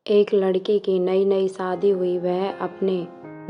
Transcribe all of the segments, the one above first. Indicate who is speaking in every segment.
Speaker 1: एक लड़की की नई नई शादी हुई। वह अपने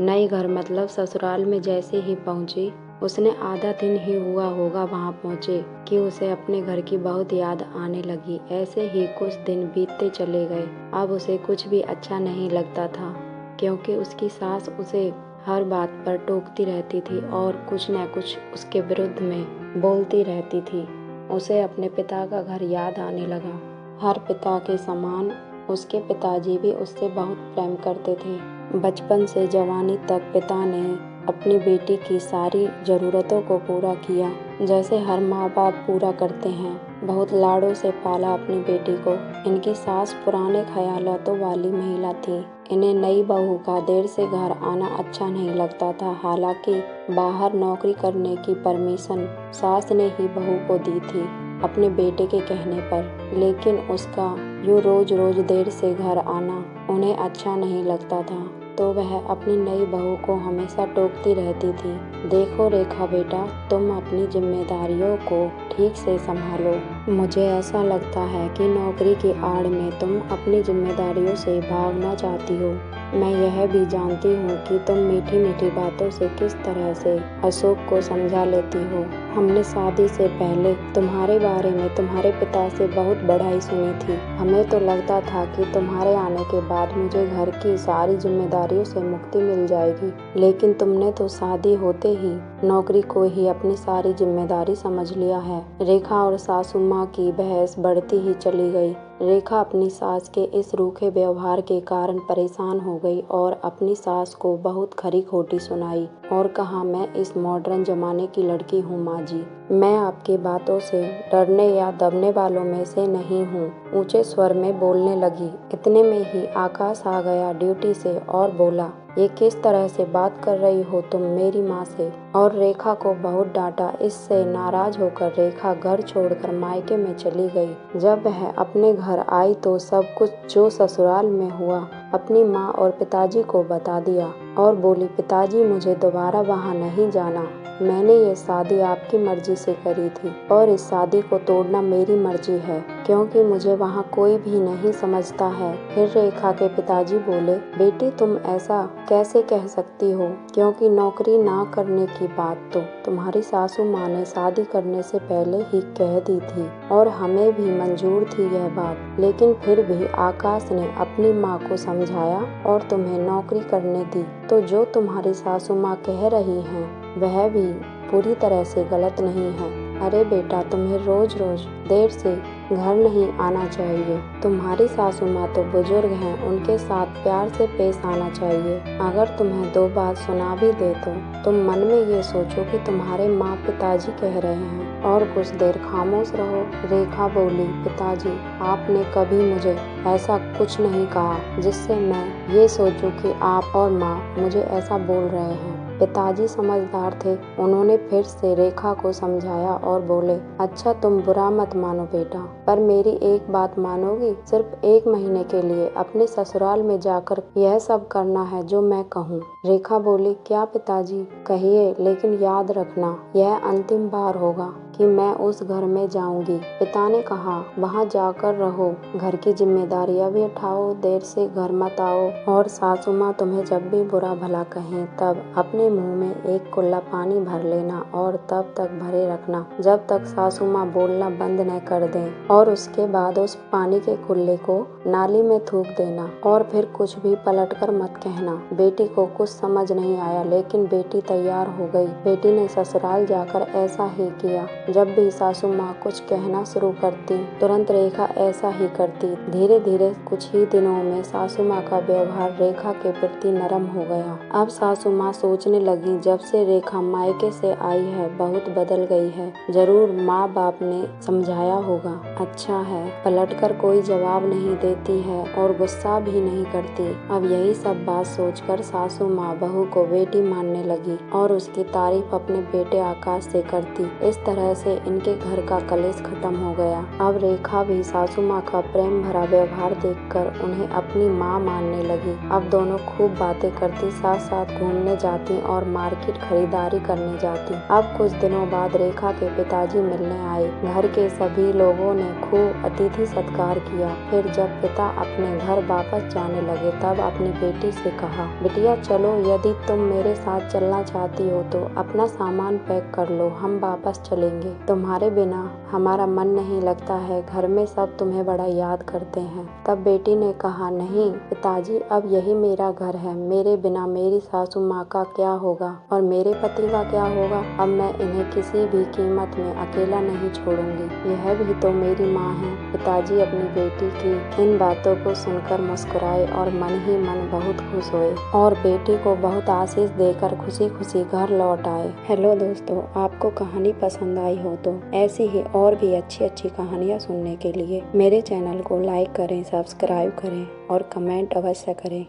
Speaker 1: नए घर मतलब ससुराल में जैसे ही पहुंची, उसने आधा दिन ही हुआ होगा वहां पहुंचे कि उसे अपने घर की बहुत याद आने लगी। ऐसे ही कुछ दिन बीतते चले गए। अब उसे कुछ भी अच्छा नहीं लगता था, क्योंकि उसकी सास उसे हर बात पर टोकती रहती थी और कुछ न कुछ उसके विरुद्ध में बोलती रहती थी। उसे अपने पिता का घर याद आने लगा। हर पिता के समान उसके पिताजी भी उससे बहुत प्रेम करते थे। बचपन से जवानी तक पिता ने अपनी बेटी की सारी ज़रूरतों को पूरा किया, जैसे हर माँ बाप पूरा करते हैं। बहुत लाड़ों से पाला अपनी बेटी को। इनकी सास पुराने ख्यालों वाली महिला थी। इन्हें नई बहू का देर से घर आना अच्छा नहीं लगता था। हालांकि बाहर नौकरी करने की परमिशन सास ने ही बहू को दी थी अपने बेटे के कहने पर, लेकिन उसका यूँ रोज रोज देर से घर आना उन्हें अच्छा नहीं लगता था। तो वह अपनी नई बहू को हमेशा टोकती रहती थी। देखो रेखा बेटा, तुम अपनी जिम्मेदारियों को ठीक से संभालो। मुझे ऐसा लगता है कि नौकरी की आड़ में तुम अपनी जिम्मेदारियों से भागना चाहती हो। मैं यह भी जानती हूँ कि तुम मीठी मीठी बातों से किस तरह से अशोक को समझा लेती हो। हमने शादी से पहले तुम्हारे बारे में तुम्हारे पिता से बहुत बड़ाई सुनी थी। हमें तो लगता था कि तुम्हारे आने के बाद मुझे घर की सारी जिम्मेदारियों से मुक्ति मिल जाएगी, लेकिन तुमने तो शादी होते ही नौकरी को ही अपनी सारी जिम्मेदारी समझ लिया है। रेखा और सासू माँ की बहस बढ़ती ही चली गई। रेखा अपनी सास के इस रूखे व्यवहार के कारण परेशान हो गई और अपनी सास को बहुत खरी खोटी सुनाई और कहा, मैं इस मॉडर्न जमाने की लड़की हूँ माँ जी। मैं आपकी बातों से डरने या दबने वालों में से नहीं हूँ। ऊंचे स्वर में बोलने लगी। इतने में ही आकाश आ गया ड्यूटी से और बोला, ये किस तरह से बात कर रही हो तुम मेरी माँ से। और रेखा को बहुत डांटा। इससे नाराज होकर रेखा घर छोड़कर मायके में चली गई। जब वह अपने घर आई तो सब कुछ जो ससुराल में हुआ अपनी माँ और पिताजी को बता दिया और बोली, पिताजी मुझे दोबारा वहाँ नहीं जाना। मैंने ये शादी आपकी मर्जी से करी थी और इस शादी को तोड़ना मेरी मर्जी है, क्योंकि मुझे वहाँ कोई भी नहीं समझता है। फिर रेखा के पिताजी बोले, बेटी तुम ऐसा कैसे कह सकती हो, क्योंकि नौकरी ना करने की बात तो तुम्हारी सासू माँ ने शादी करने से पहले ही कह दी थी और हमें भी मंजूर थी यह बात। लेकिन फिर भी आकाश ने अपनी माँ को समझाया और तुम्हें नौकरी करने दी। तो जो तुम्हारी सासू माँ कह रही हैं वह भी पूरी तरह से गलत नहीं है। अरे बेटा, तुम्हें रोज रोज देर से घर नहीं आना चाहिए। तुम्हारी सासू माँ तो बुजुर्ग हैं, उनके साथ प्यार से पेश आना चाहिए। अगर तुम्हें दो बात सुना भी दे तो तुम मन में ये सोचो कि तुम्हारे माँ पिताजी कह रहे हैं और कुछ देर खामोश रहो। रेखा बोली, पिताजी आपने कभी मुझे ऐसा कुछ नहीं कहा जिससे मैं ये सोचूं कि आप और माँ मुझे ऐसा बोल रहे हैं। पिताजी समझदार थे। उन्होंने फिर से रेखा को समझाया और बोले, अच्छा तुम बुरा मत मानो बेटा, पर मेरी एक बात मानोगी? सिर्फ 1 महीने के लिए अपने ससुराल में जाकर यह सब करना है जो मैं कहूँ। रेखा बोली, क्या पिताजी? कहिए, लेकिन याद रखना यह अंतिम बार होगा कि मैं उस घर में जाऊंगी। पिता ने कहा, वहाँ जाकर रहो, घर की जिम्मेदारियां भी उठाओ, देर से घर मत आओ और सासू माँ तुम्हें जब भी बुरा भला कहें तब अपने मुंह में एक कुल्ला पानी भर लेना और तब तक भरे रखना जब तक सासू माँ बोलना बंद न कर दें, और उसके बाद उस पानी के कुल्ले को नाली में थूक देना और फिर कुछ भी पलटकर मत कहना। बेटी को कुछ समझ नहीं आया, लेकिन बेटी तैयार हो गई। बेटी ने ससुराल जाकर ऐसा ही किया। जब भी सासू माँ कुछ कहना शुरू करती तुरंत रेखा ऐसा ही करती। धीरे धीरे कुछ ही दिनों में सासू माँ का व्यवहार रेखा के प्रति नरम हो गया। अब सासू माँ सोचने लगी, जब से रेखा मायके से आई है बहुत बदल गई है। जरूर माँ बाप ने समझाया होगा। अच्छा है, पलटकर कोई जवाब नहीं देती है और गुस्सा भी नहीं करती। अब यही सब बात सोचकर सासू माँ बहू को बेटी मानने लगी और उसकी तारीफ अपने बेटे आकाश से करती। इस तरह से इनके घर का कलेश खत्म हो गया। अब रेखा भी सासू माँ का प्रेम भरा व्यवहार देखकर उन्हें अपनी माँ मानने लगी। अब दोनों खूब बातें करती, साथ साथ घूमने जाती और मार्केट खरीदारी करने जाती। अब कुछ दिनों बाद रेखा के पिताजी मिलने आए। घर के सभी लोगों ने खूब अतिथि सत्कार किया। फिर जब पिता अपने घर वापस जाने लगे तब अपनी बेटी से कहा, बिटिया चलो, यदि तुम मेरे साथ चलना चाहती हो तो अपना सामान पैक कर लो, हम वापस चलेंगे। तुम्हारे बिना हमारा मन नहीं लगता है, घर में सब तुम्हें बड़ा याद करते हैं। तब बेटी ने कहा, नहीं पिताजी, अब यही मेरा घर है, मेरे बिना मेरी सासू माँ का क्या होगा और मेरे पति का क्या होगा। अब मैं इन्हें किसी भी कीमत में अकेला नहीं छोड़ूंगी, यह भी तो मेरी माँ है। पिताजी अपनी बेटी की इन बातों को सुनकर मुस्कुराए और मन ही मन बहुत खुश हुए और बेटी को बहुत आशीष देकर खुशी खुशी घर लौट आए। हेलो दोस्तों, आपको कहानी पसंद आई हो तो ऐसी ही और भी अच्छी अच्छी कहानियाँ सुनने के लिए मेरे चैनल को लाइक करें, सब्सक्राइब करें और कमेंट अवश्य करें।